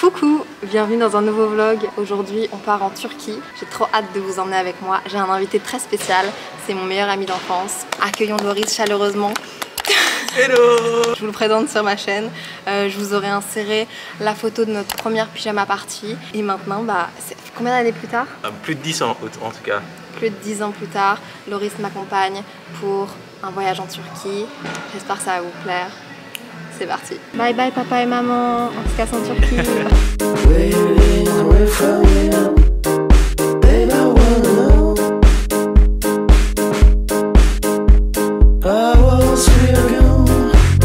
Coucou, bienvenue dans un nouveau vlog. Aujourd'hui on part en Turquie. J'ai trop hâte de vous emmener avec moi. J'ai un invité très spécial, c'est mon meilleur ami d'enfance. Accueillons Loris chaleureusement. Hello! Je vous le présente sur ma chaîne. Je vous aurai inséré la photo de notre première pyjama party. Et maintenant, combien d'années plus tard? Plus de 10 ans en tout cas. Plus de 10 ans plus tard, Loris m'accompagne pour un voyage en Turquie. J'espère que ça va vous plaire. C'est parti. Bye bye papa et maman, on se casse en Turquie.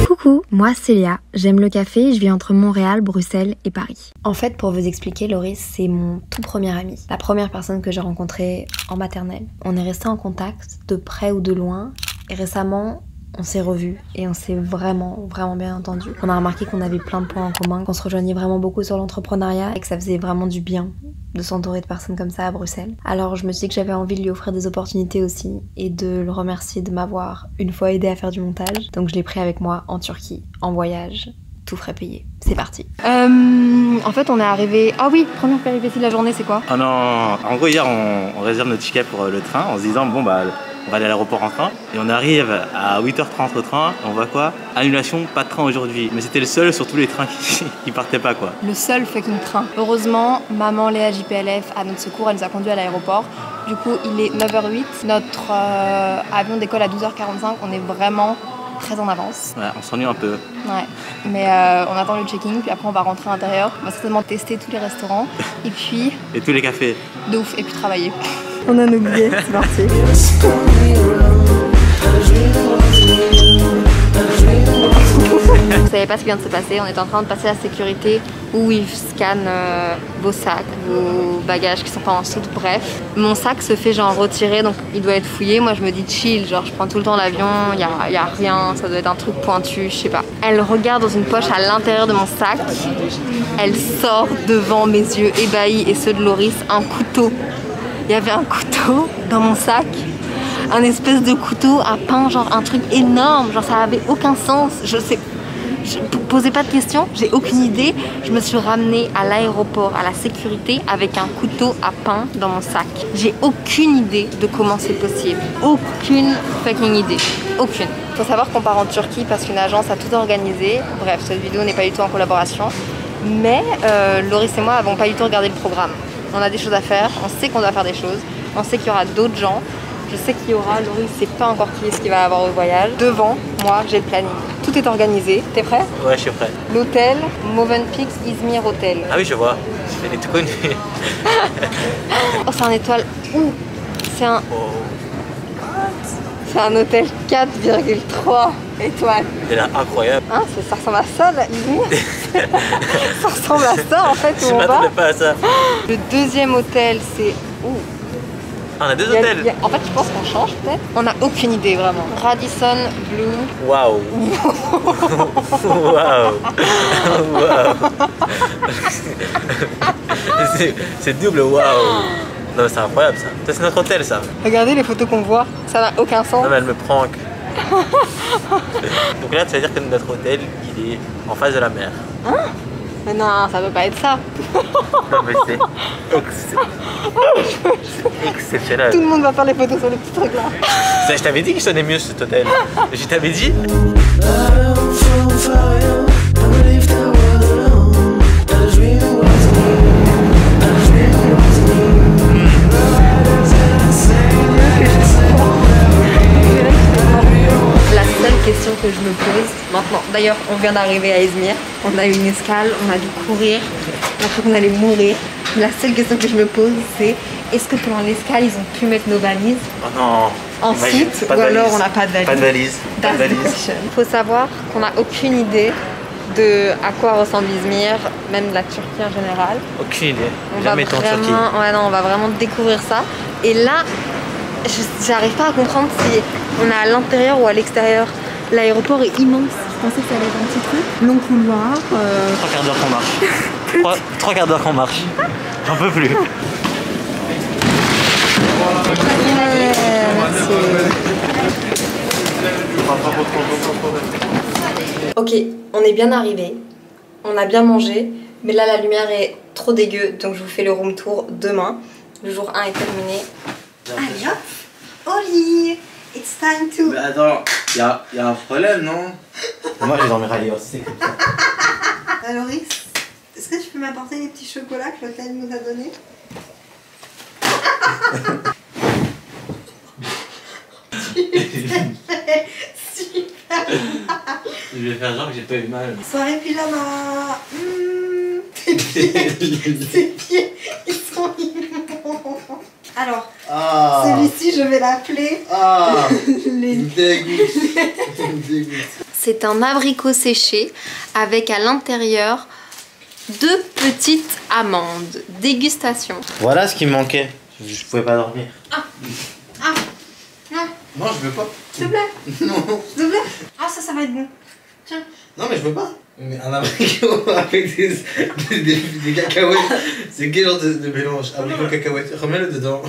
Coucou, moi c'est Léa, j'aime le café, je vis entre Montréal, Bruxelles et Paris. En fait, pour vous expliquer, Loris, c'est mon tout premier ami. La première personne que j'ai rencontrée en maternelle. On est resté en contact, de près ou de loin, et récemment, on s'est revus et on s'est vraiment bien entendu. On a remarqué qu'on avait plein de points en commun, qu'on se rejoignait vraiment beaucoup sur l'entrepreneuriat et que ça faisait vraiment du bien de s'entourer de personnes comme ça à Bruxelles. Alors je me suis dit que j'avais envie de lui offrir des opportunités aussi et de le remercier de m'avoir une fois aidé à faire du montage. Donc je l'ai pris avec moi en Turquie, en voyage, tout frais payé. C'est parti. En fait on est arrivé... Ah oui, première péripétie de la journée c'est quoi? Oh non, en gros hier on réserve notre ticket pour le train en se disant bon bah on va aller à l'aéroport en train et on arrive à 8h30 au train, on voit quoi? Annulation, pas de train aujourd'hui. Mais c'était le seul sur tous les trains qui partaient pas quoi. Le seul fucking train. Heureusement, maman Léa JPLF à notre secours, elle nous a conduits à l'aéroport. Du coup, il est 9h08, notre avion décolle à 12h45, on est vraiment très en avance. Ouais, on s'ennuie un peu. Ouais, mais on attend le check-in, puis après on va rentrer à l'intérieur. On va certainement tester tous les restaurants et puis... Et tous les cafés. De ouf, et puis travailler. On a nos billets, c'est parti. Vous savez pas ce qui vient de se passer, on est en train de passer la sécurité où ils scannent vos sacs, vos bagages qui sont pas en soute, bref. Mon sac se fait genre retirer, donc il doit être fouillé. Moi je me dis chill, genre je prends tout le temps l'avion, y a rien, ça doit être un truc pointu, je sais pas. Elle regarde dans une poche à l'intérieur de mon sac, elle sort devant mes yeux ébahis et ceux de Loris un couteau. Il y avait un couteau dans mon sac, un espèce de couteau à pain, genre un truc énorme, genre ça avait aucun sens, je sais. Posez pas de questions, j'ai aucune idée. Je me suis ramenée à l'aéroport, à la sécurité, avec un couteau à pain dans mon sac. J'ai aucune idée de comment c'est possible. Aucune fucking idée. Aucune. Faut savoir qu'on part en Turquie parce qu'une agence a tout organisé. Bref, cette vidéo n'est pas du tout en collaboration. Mais Loris et moi n'avons pas du tout regardé le programme. On a des choses à faire, on sait qu'on doit faire des choses, on sait qu'il y aura d'autres gens. Je sais qu'il y aura, Loris sait pas encore qui est-ce qu'il va avoir au voyage. Devant, moi, j'ai le planning. Tout est organisé. T'es prêt? Ouais, je suis prêt. L'hôtel, Movenpix Izmir Hotel. Ah oui, je vois. Elle est tout connue. Oh, c'est un étoile. Ouh, c'est un... Oh. C'est un hôtel 4,3 étoiles. Elle est incroyable. Hein, ça ressemble à ça, là, Izmir. Ça ressemble à ça, en fait, où Je on va. m'attendais pas à ça. Le deuxième hôtel, c'est... Ouh. Ah, on a deux hôtels. En fait, je pense qu'on change peut-être. On n'a aucune idée vraiment. Radisson Blue. Waouh. Waouh. Waouh. C'est double waouh. Non mais c'est incroyable ça. Ça c'est notre hôtel ça. Regardez les photos qu'on voit, ça n'a aucun sens. Non mais elle me prank. Donc là tu vas dire que notre hôtel il est en face de la mer. Hein? Mais non, ça peut pas être ça. Non mais c'est exceptionnel. Tout le monde va faire les photos sur le petit truc là. Ça, je t'avais dit qu'il sonnait mieux cet hôtel. Je t'avais dit. La seule question que je me pose maintenant, d'ailleurs on vient d'arriver à Izmir, on a eu une escale, on a dû courir, on a cru qu'on allait mourir. La seule question que je me pose c'est est-ce que pendant l'escale ils ont pu mettre nos valises Oh non. ensuite ou alors on n'a pas de valise. Pas de valise. Pas de valise. Il faut savoir qu'on n'a aucune idée de à quoi ressemble Izmir, même la Turquie en général. Aucune idée. On Jamais été en Turquie. Ouais, non, on va vraiment découvrir ça. Et là, j'arrive pas à comprendre si on est à l'intérieur ou à l'extérieur. L'aéroport est immense. Je pensais que ça allait être un petit truc. Long couloir. 3 quarts d'heure qu'on marche. 3 quarts d'heure qu'on marche. J'en peux plus. Merci. Ok, on est bien arrivé, on a bien mangé, Mais là la lumière est trop dégueu, donc je vous fais le room tour demain. Le jour 1 est terminé. Allez hop, au lit. It's time to... Mais attends, y a un problème, non? Moi je vais dormir ailleurs, c'est comme ça. Loris, est-ce que tu peux m'apporter les petits chocolats que l'hôtel nous a donnés? Super. Je vais faire genre que j'ai pas eu mal. Soirée pyjama. Tes pieds, ils sont immondes. Alors, celui-ci, je vais l'appeler... C'est un abricot séché avec à l'intérieur 2 petites amandes. Dégustation. Voilà ce qui me manquait. Je pouvais pas dormir. Non, je veux pas. S'il te plaît. Non. S'il te plaît. Ah, ça va être bon. Tiens. Non, mais je veux pas. Mais un abricot avec des cacahuètes. C'est quel genre de mélange? Abricot, cacahuètes. Remets-le dedans.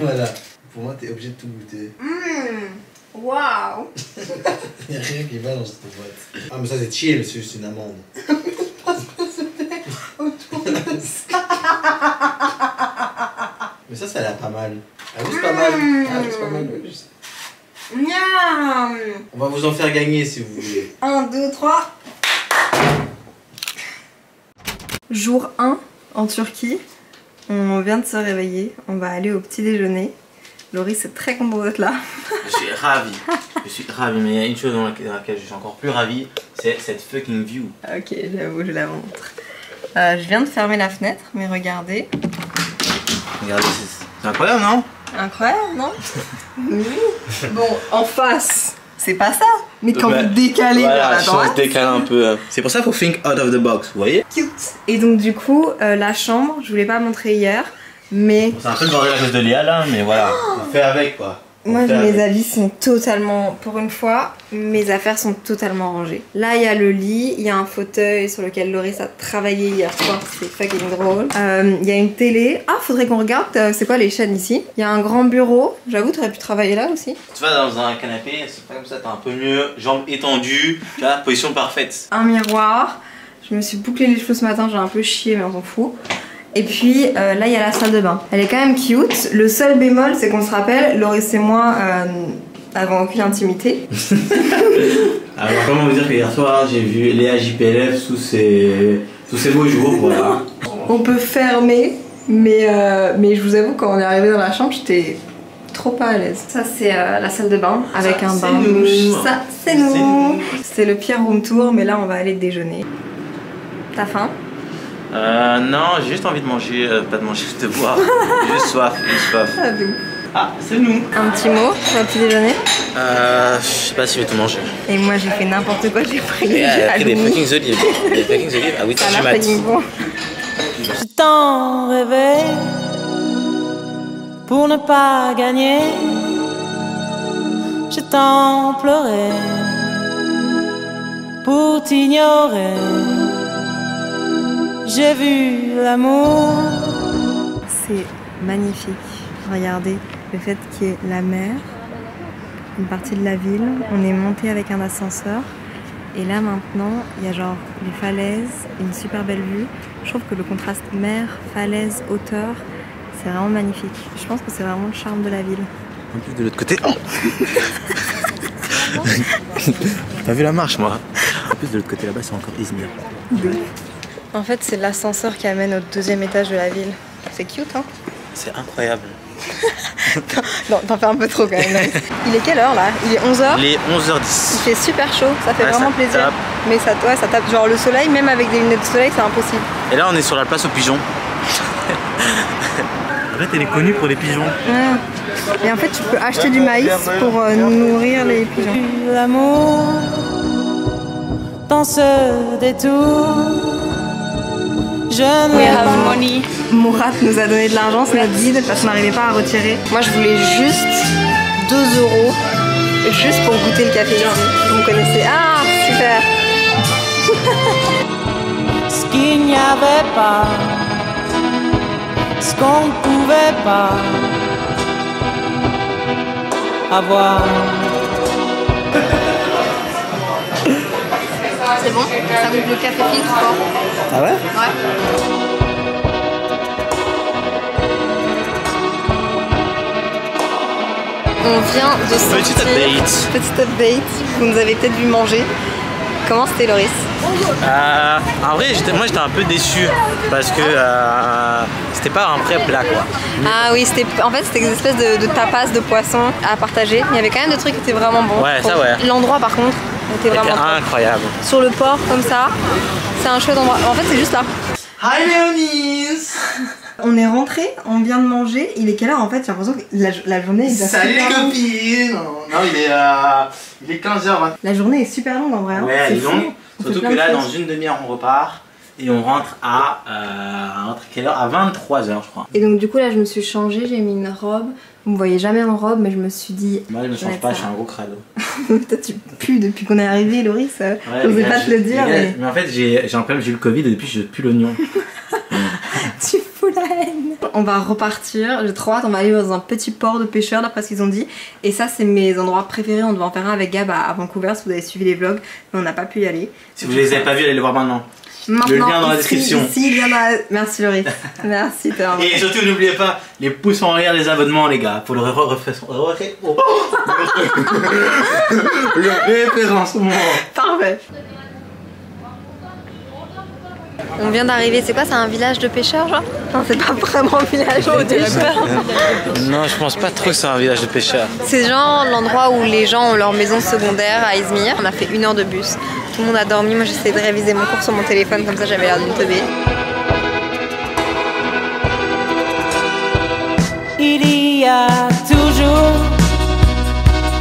Voilà. Pour moi, t'es obligé de tout goûter. Waouh. Y'a rien qui va dans cette boîte. Ah, mais ça, c'est chill, c'est une amande. Parce que c'était autour de ça. Mais ça a l'air pas mal. Ah oui, c'est pas mal. Ah oui, c'est pas mal. Miam. On va vous en faire gagner si vous voulez. 1, 2, 3. Jour 1 en Turquie. On vient de se réveiller. On va aller au petit déjeuner. Loris est très content d'être là. Je suis ravi. Je suis ravi. Mais il y a une chose dans laquelle je suis encore plus ravi, c'est cette fucking view. Ok, j'avoue, je la montre. Je viens de fermer la fenêtre, mais regardez. Regardez, c'est incroyable, non? Incroyable, non? Oui. Bon, en face, c'est pas ça. Mais quand vous décalez vers la droite... je décale un peu. C'est pour ça qu'il faut think out of the box, vous voyez? Cute. Et donc du coup, la chambre, je vous l'ai pas montré hier, mais... C'est un peu le bordel à cause de Léa là, mais voilà, on fait avec quoi. Moi, mes habits sont totalement, pour une fois, mes affaires sont totalement rangées. Là, il y a le lit, il y a un fauteuil sur lequel Loris a travaillé hier soir, c'est fucking drôle. Il y a une télé. Ah, faudrait qu'on regarde, c'est quoi les chaînes ici? Il y a un grand bureau. J'avoue, t'aurais pu travailler là aussi. Tu vas dans un canapé, c'est pas comme ça, t'es un peu mieux, jambes étendues, tu vois, position parfaite. Un miroir. Je me suis bouclé les cheveux ce matin, j'ai un peu chié, mais on s'en fout. Et puis là, il y a la salle de bain. Elle est quand même cute. Le seul bémol, c'est qu'on se rappelle, Loris et moi avons aucune intimité. Alors, comment vous dire que hier soir, j'ai vu Léa JPLF sous ses beaux jours, voilà. On peut fermer, mais je vous avoue, quand on est arrivé dans la chambre, j'étais trop pas à l'aise. Ça, c'est la salle de bain avec un bain-douche. Ça, c'est nous. C'est le pire room tour, mais là, on va aller déjeuner. T'as faim? Non, j'ai juste envie de manger, pas de manger, de boire. J'ai juste soif, Ah, c'est nous. Un petit mot sur le petit déjeuner? Je sais pas si je vais tout manger. Et moi j'ai fait n'importe quoi, j'ai pris des fucking olives. Des fucking olives à 8h du mat. Bon. Je t'en rêvais pour ne pas gagner. Je t'en pleurais pour t'ignorer. J'ai vu l'amour. C'est magnifique. Regardez le fait qu'il y ait la mer, une partie de la ville. On est monté avec un ascenseur. Et là maintenant, il y a genre les falaises, une super belle vue. Je trouve que le contraste mer, falaise, hauteur, c'est vraiment magnifique. Je pense que c'est vraiment le charme de la ville. En plus de l'autre côté. Oh. J'ai pas vu la marche moi. En plus de l'autre côté là-bas, c'est encore Izmir. En fait, c'est l'ascenseur qui amène au 2e étage de la ville. C'est cute, hein? C'est incroyable. Non, t'en fais un peu trop quand même. Il est quelle heure là? Il est 11h? Il est 11h10. Il fait super chaud, ça fait vraiment plaisir. Tape. Mais ça, ouais, ça tape. Genre le soleil, même avec des lunettes de soleil, c'est impossible. Et là, on est sur la place aux pigeons. En fait, elle est connue pour les pigeons. Ouais. Et en fait, tu peux acheter du maïs pour nourrir les pigeons. L'amour dans ce détour. Je ne money. Mourat nous a donné de l'argent, c'est notre guide parce qu'on n'arrivait pas à retirer. Moi je voulais juste 2 € juste pour goûter le café ici. Vous me connaissez? Ah super. Ce qu'il n'y avait pas, ce qu'on ne pouvait pas avoir. C'est bon? Ça goûte le café filtre ou pas? Ah ouais? Ouais. On vient de sortir. Petit update. Vous nous avez peut-être vu manger. Comment c'était, Loris? En vrai, moi j'étais un peu déçu parce que c'était pas un vrai plat quoi. Ah oui, en fait c'était des espèces de tapas de poisson à partager. Il y avait quand même des trucs qui étaient vraiment bons. Ouais, ça ouais. L'endroit par contre était vraiment incroyable. Sur le port comme ça, c'est un chouette endroit. En fait c'est juste là. Hi Léonie. On est rentré, on vient de manger. Il est quelle heure en fait? J'ai l'impression que la journée est Salut les copines. Non, il est 15h20. La journée est super longue en vrai. Ouais, elle est longue. Surtout que là, dans une demi-heure, on repart et on rentre à quelle heure? À 23h, je crois. Et donc, du coup, là, je me suis changée, j'ai mis une robe. Vous me voyez jamais en robe, mais je me suis dit. Moi, je me change pas, je suis un gros crado. Toi, tu pues depuis qu'on est arrivé, Loris. Je n'osais pas te le dire. Mais en fait, j'ai un problème, j'ai eu le Covid et depuis, je pue l'oignon. Tu fous la haine. On va repartir, j'ai trop hâte, on va aller dans un petit port de pêcheurs d'après ce qu'ils ont dit. Et ça c'est mes endroits préférés, on devait en faire un avec Gab à Vancouver si vous avez suivi les vlogs, mais on n'a pas pu y aller. Si vous les avez pas vus, allez les voir maintenant. Le lien dans la description. Ici, il y en a... Merci Loris. Merci. Et surtout n'oubliez pas les pouces en l'air, les abonnements les gars, pour le référencement. Parfait. On vient d'arriver, c'est quoi? C'est un village de pêcheurs genre? Non, c'est pas vraiment un village de pêcheurs. Non, je pense pas trop que c'est un village de pêcheurs. C'est genre l'endroit où les gens ont leur maison secondaire à Izmir. On a fait 1 heure de bus. Tout le monde a dormi, moi j'essayais de réviser mon cours sur mon téléphone, comme ça j'avais l'air d'une teubée. Il y a toujours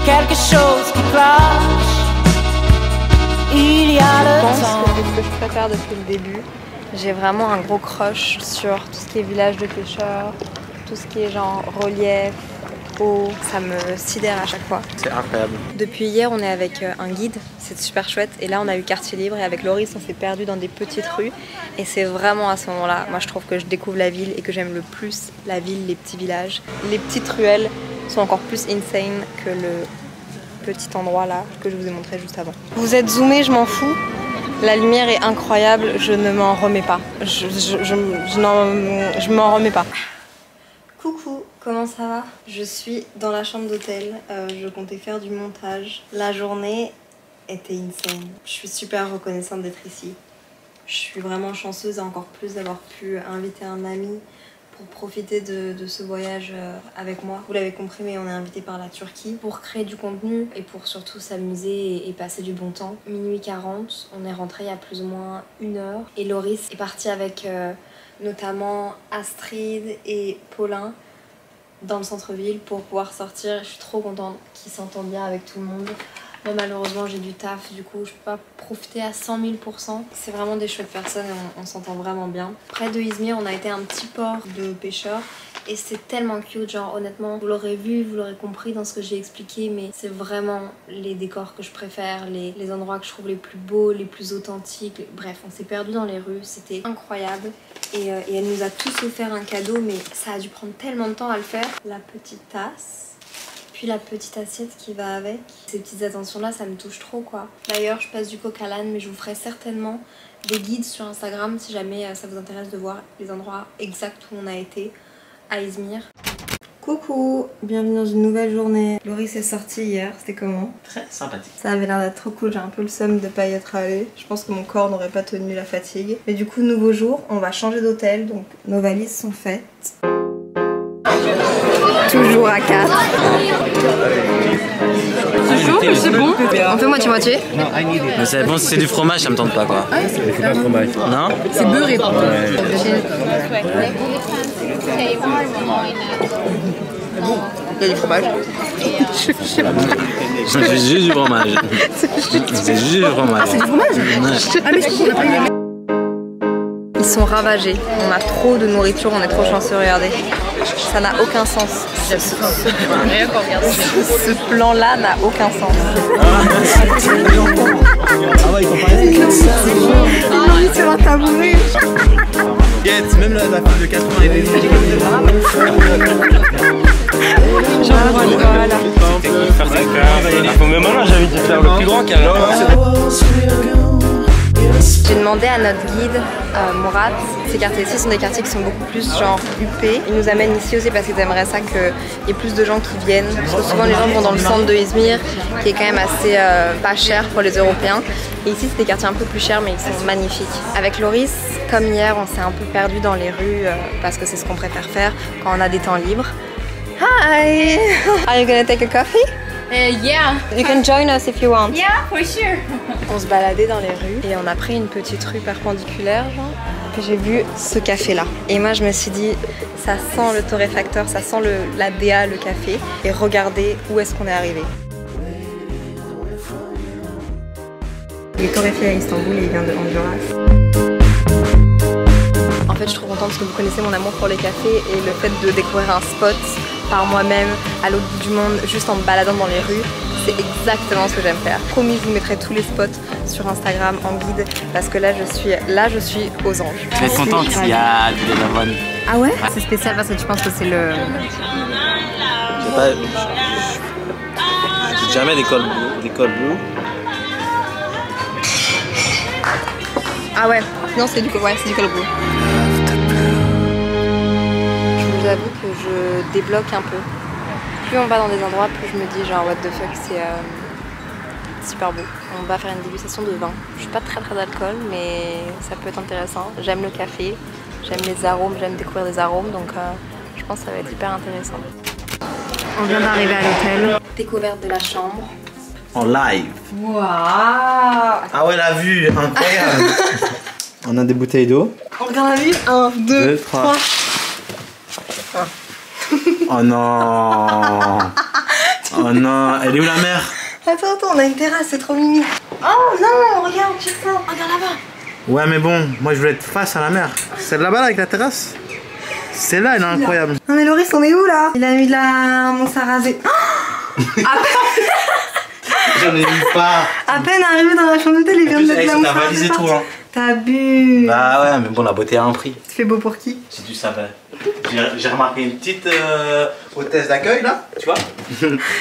quelque chose qui cloche. Il y a le temps. C'est ce que je préfère depuis le début. J'ai vraiment un gros crush sur tout ce qui est village de pêcheurs, tout ce qui est genre relief, eau, ça me sidère à chaque fois. C'est incroyable. Depuis hier, on est avec un guide, c'est super chouette. Et là, on a eu quartier libre et avec Loris, on s'est perdu dans des petites rues. Et c'est vraiment à ce moment-là, moi je trouve que je découvre la ville et que j'aime le plus la ville, les petits villages. Les petites ruelles sont encore plus insane que le petit endroit là que je vous ai montré juste avant. Vous êtes zoomé, je m'en fous. La lumière est incroyable, je ne m'en remets pas. Je m'en remets pas. Coucou, comment ça va? Je suis dans la chambre d'hôtel, je comptais faire du montage. La journée était insane. Je suis super reconnaissante d'être ici. Je suis vraiment chanceuse et encore plus d'avoir pu inviter un ami pour profiter de ce voyage avec moi. Vous l'avez compris, mais on est invité par la Turquie pour créer du contenu et pour surtout s'amuser et passer du bon temps. Minuit 40, on est rentré il y a plus ou moins 1 heure et Loris est parti avec notamment Astrid et Paulin dans le centre-ville pour pouvoir sortir. Je suis trop contente qu'ils s'entendent bien avec tout le monde. Moi malheureusement j'ai du taf, du coup je peux pas profiter à 100 000 %. C'est vraiment des chouettes personnes et on s'entend vraiment bien. Près de Izmir, on a été à un petit port de pêcheurs et c'est tellement cute, genre honnêtement, vous l'aurez vu, vous l'aurez compris dans ce que j'ai expliqué, mais c'est vraiment les décors que je préfère, les endroits que je trouve les plus beaux, les plus authentiques. Bref, on s'est perdu dans les rues, c'était incroyable. Et elle nous a tous offert un cadeau, mais ça a dû prendre tellement de temps à le faire. La petite tasse. Puis la petite assiette qui va avec. Ces petites attentions là, ça me touche trop quoi. D'ailleurs je passe du coq à l'âne, mais je vous ferai certainement des guides sur Instagram si jamais ça vous intéresse de voir les endroits exacts où on a été à Izmir. Coucou, bienvenue dans une nouvelle journée. Loris est sorti hier, c'était comment? Très sympathique. Ça avait l'air d'être trop cool, j'ai un peu le seum de pas y être allée. Je pense que mon corps n'aurait pas tenu la fatigue. Mais du coup, nouveau jour, on va changer d'hôtel, donc nos valises sont faites. Toujours à 4. C'est chaud, mais c'est bon. On fait moitié-moitié. Mais c'est bon, si c'est du fromage, ça me tente pas quoi. C'est pas fromage. Non? C'est beurré. Il y a du fromage. C'est juste du fromage. C'est juste du fromage. Ah, c'est du fromage? Ouais. Ah, mais c'est qu'on a pas eu les... Ils sont ravagés. On a trop de nourriture, on est trop chanceux, regardez. Ça n'a aucun sens. Ce plan-là n'a aucun sens. Ah ouais, ils sont pareils. Ah oui, tu vas t'avouer. Même la fille de 80 et des Voilà. Faut même maintenant, j'ai envie de faire le plus grand câlin. J'ai demandé à notre guide, Mourad, ces quartiers-ci sont des quartiers qui sont beaucoup plus genre huppés. Ils nous amènent ici aussi parce qu'ils aimeraient ça qu'il y ait plus de gens qui viennent. Parce que souvent les gens vont dans le centre de Izmir, qui est quand même assez pas cher pour les Européens. Et ici c'est des quartiers un peu plus chers mais ils sont magnifiques. Avec Loris, comme hier, on s'est un peu perdu dans les rues parce que c'est ce qu'on préfère faire quand on a des temps libres. Hi! Are you gonna take a coffee? Yeah. You can join us if you want. Yeah, for sure. On se baladait dans les rues et on a pris une petite rue perpendiculaire genre. Et j'ai vu ce café là. Et moi je me suis dit, ça sent le torréfacteur, ça sent la DA, le café. Et regardez où est-ce qu'on est arrivé. Il est torréfié à Istanbul et il vient de Honduras. En fait je suis trop contente parce que vous connaissez mon amour pour les cafés et le fait de découvrir un spot par moi-même à l'autre bout du monde juste en me baladant dans les rues, c'est exactement ce que j'aime faire. Promis, je vous mettrai tous les spots sur Instagram en guide parce que là je suis aux anges. Tu vas être contente, il y a du lemon. Ah ouais? C'est spécial parce que tu penses que c'est le... J'ai jamais des cold brew. Ah ouais, non c'est du cold brew. Je vous avoue que je débloque un peu. Plus on va dans des endroits, plus je me dis genre what the fuck, c'est super beau. On va faire une dégustation de vin. Je suis pas très d'alcool, mais ça peut être intéressant. J'aime le café, j'aime les arômes, j'aime découvrir des arômes, donc je pense que ça va être hyper intéressant. On vient d'arriver à l'hôtel. Découverte de la chambre. En live. Waouh! Ah ouais, la vue, incroyable. On a des bouteilles d'eau. On regarde la vue. 1, 2, 3. Oh non. Oh non, elle est où la mer? Attends, on a une terrasse, c'est trop mimi. Oh non, regarde, check ça. Regarde là-bas. Ouais mais bon, moi je voulais être face à la mer. Celle là-bas là, avec la terrasse. Celle-là, elle est incroyable. Non mais Loris, on est où là? Il a mis de la mousse à raser. J'en ai mis pas. À peine arrivé dans la chambre d'hôtel, il vient de mettre la mousse à raser. T'as tout hein. T'as bu. Bah ouais, mais bon, la beauté a un prix. Tu fais beau pour qui? Si tu savais. J'ai remarqué une petite hôtesse d'accueil là, tu vois.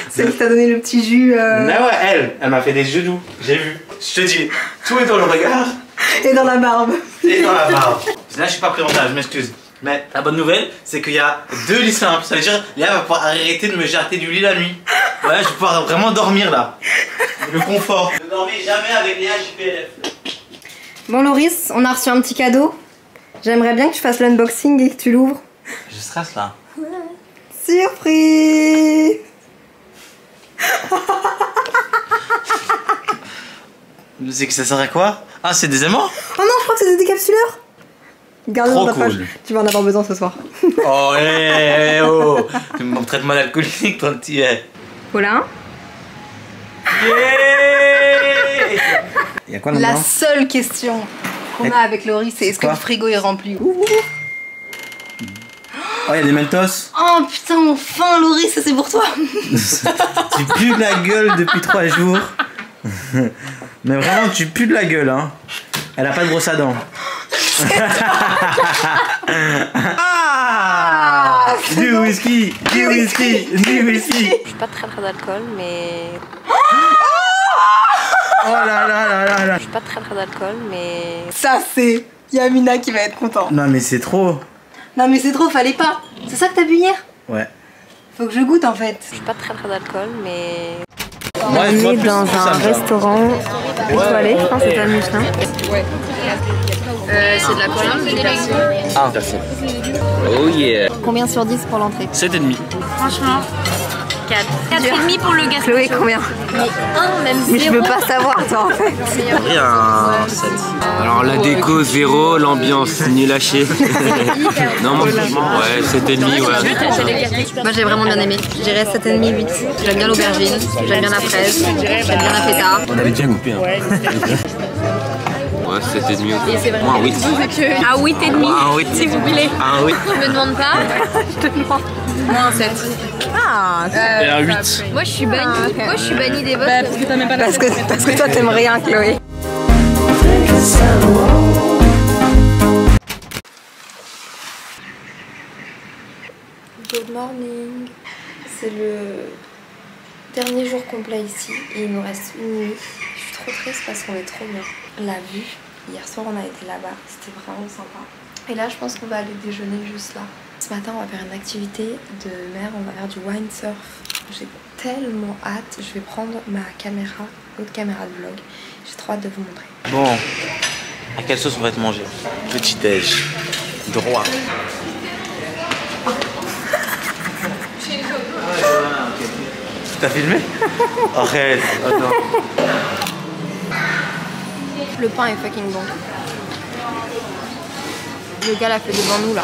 Celle qui t'a donné le petit jus. Mais ouais, elle m'a fait des yeux doux, j'ai vu. Je te dis, tout est dans le regard. Et dans la barbe. Et dans la barbe. Là, je suis pas présentable, je m'excuse. Mais la bonne nouvelle, c'est qu'il y a 2 lits simples. Ça veut dire, Léa va pouvoir arrêter de me jeter du lit la nuit. Ouais, je vais pouvoir vraiment dormir là. Le confort. Ne dormez jamais avec Léa JPLF. Bon Loris, on a reçu un petit cadeau. J'aimerais bien que tu fasses l'unboxing et que tu l'ouvres. Je stresse là. Surprise. C'est que ça sert à quoi? Ah, c'est des aimants? Oh non, je crois que c'est des décapsuleurs. Garde dans ta poche. Tu vas en avoir besoin ce soir. Oh, oh. Tu me traites mal alcoolique, ton petit. Voilà. Y'a quoi là-dedans? La seule question qu'on a avec Loris, c'est est-ce que le frigo est rempli? Oh, y'a des Mentos. Oh putain, enfin Loris, ça c'est pour toi. Tu pues de la gueule depuis 3 jours. Mais vraiment, tu pues de la gueule, hein. Elle a pas de brosse à dents. Ah, du whisky, du whisky, du whisky. Je suis pas très d'alcool, mais... Oh là là là là là. Je suis pas très d'alcool, mais... Ça c'est Yamina qui va être content. Non mais c'est trop. Non mais c'est trop, fallait pas. C'est ça que t'as bu hier? Ouais. Faut que je goûte en fait. Je suis pas très d'alcool, mais... On Ouais, est dans un restaurant étoilé, je pense que c'est un Michelin. Ouais. C'est de la colombe, des glaçons. Ah, merci. Oh yeah. Combien sur 10 pour l'entrée? 7,5. Franchement, 4. 4,5 pour le gâteau. Chloé, combien? Mais 1, même 0. Mais je veux pas savoir toi en fait. Rien. 7. Alors la déco 0, l'ambiance nul à chier. Non moi franchement ouais 7,5 ouais. Moi j'ai vraiment bien aimé. Je dirais 7,5, 8. J'aime bien l'aubergine, j'aime bien la fraise, j'aime bien la feta. On avait déjà coupé hein. Ouais 7,5. Moi 8. À 8,5. Un 8 s'il vous plaît. Un 8. Je me demande pas. Je te demande. Moi un 7. Ah, Et un 8. Moi je suis bannie. Moi je suis bannie des votes. Parce que t'as même pas parce que toi t'aimes rien Chloé. Good morning. C'est le dernier jour complet ici et il nous reste une nuit. Je suis trop triste parce qu'on est trop bien. La vue Hier soir on a été là-bas, c'était vraiment sympa. Et là je pense qu'on va aller déjeuner juste là. Ce matin on va faire une activité de mer, on va faire du windsurf. J'ai tellement hâte, je vais prendre ma caméra, l'autre caméra de vlog. J'ai trop hâte de vous montrer. Bon, à quelle sauce on va te manger? Petit déj, droit. T'as filmé? Arrête, attends. Le pain est fucking bon. Le gars l'a fait devant nous là.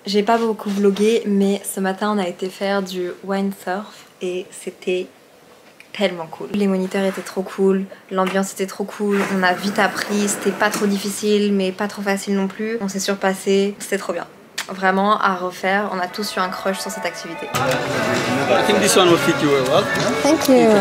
J'ai pas beaucoup vlogué, mais ce matin on a été faire du windsurf et c'était tellement cool. Les moniteurs étaient trop cool, l'ambiance était trop cool, on a vite appris, c'était pas trop difficile mais pas trop facile non plus. On s'est surpassé, c'était trop bien. Vraiment à refaire, on a tous eu un crush sur cette activité. I think this one will fit you well. Thank you.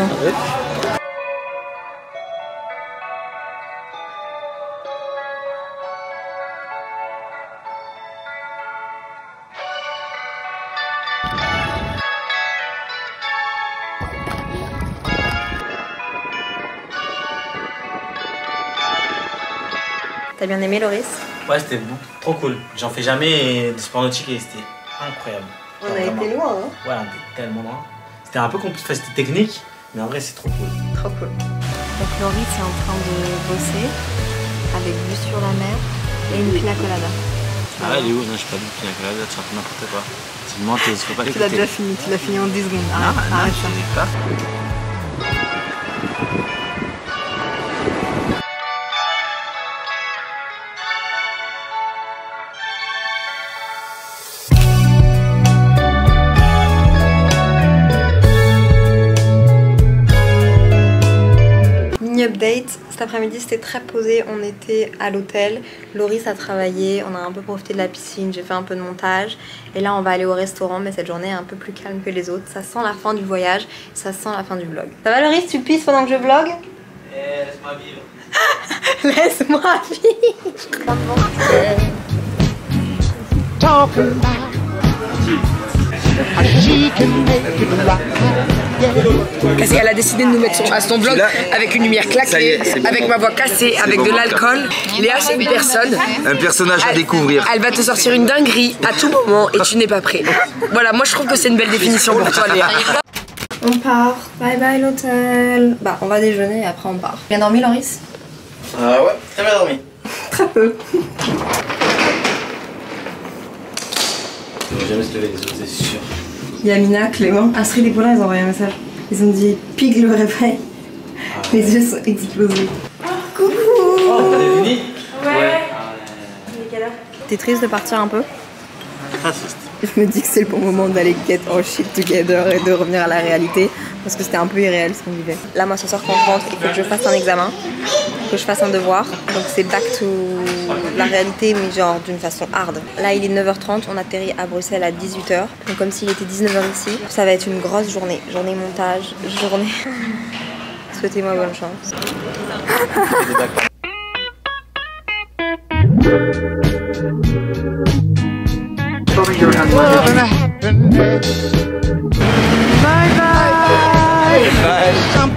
T'as bien aimé, Loris? Ouais, c'était trop cool. J'en fais jamais de sport nautique et c'était incroyable. On a été loin, hein? Ouais, on était tellement loin. C'était un peu compliqué, enfin, c'était technique, mais en vrai, c'est trop cool. Trop cool. Donc Loris est en train de bosser avec vue sur la mer et une pina colada. Ah ouais, elle est où? Non, j'ai pas vu pina colada, tu racontes n'importe quoi. C'est une menteuse, faut pas l'écouter. Tu l'as déjà fini, tu l'as fini en 10 secondes. Arrête ça. Je pas. Update, cet après-midi c'était très posé, on était à l'hôtel, Loris a travaillé, on a un peu profité de la piscine, j'ai fait un peu de montage et là on va aller au restaurant mais cette journée est un peu plus calme que les autres, ça sent la fin du voyage, ça sent la fin du vlog. Ça va Loris, tu pisses pendant que je vlog? Laisse-moi vivre. Laisse-moi Cassie, elle a décidé de nous mettre à son blog avec une lumière claquée, avec ma voix cassée, avec de l'alcool. Léa, c'est une personne. Un personnage à découvrir. Elle va te sortir une dinguerie à tout moment et tu n'es pas prêt. Voilà, moi je trouve que c'est une belle définition pour toi, Léa. On part, bye bye l'hôtel. Bah, on va déjeuner et après on part. Bien dormi, Loris? Ah ouais, très bien dormi. Très peu. On va jamais se lever les autres, c'est sûr. Yamina, Clément, Astrid et Paulin, ils ont envoyé un message. Ils ont dit Pig le réveil. Les yeux sont explosés. Coucou. Oh, t'as fini? Ouais. T'es triste de partir un peu? Très triste. Je me dis que c'est le bon moment d'aller get our shit together et de revenir à la réalité parce que c'était un peu irréel ce qu'on vivait. Là, moi ce soir quand je rentre, il faut que je fasse un examen, que je fasse un devoir. Donc c'est back to la réalité mais genre d'une façon hard. Là il est 9h30, on atterrit à Bruxelles à 18h. Donc comme s'il était 19h ici, ça va être une grosse journée. Journée montage, journée... Souhaitez-moi bonne chance.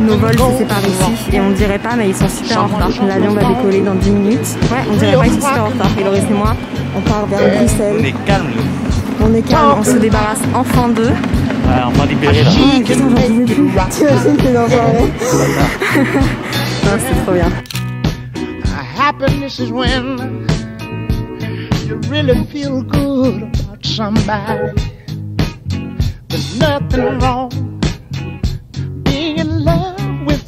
Nos vols se séparent ici et on dirait pas mais ils sont super en retard. L'avion va décoller dans 10 minutes. Ouais, on dirait pas ils sont super en retard. Et Loris et moi, on part vers Bruxelles. On est calme nous. On est calme, on se débarrasse enfin d'eux. Ouais, on va libérer là. Putain, j'en pouvais plus. T'imagines que dans non, c'est trop bien. Happiness is when you really feel good about somebody. There's nothing wrong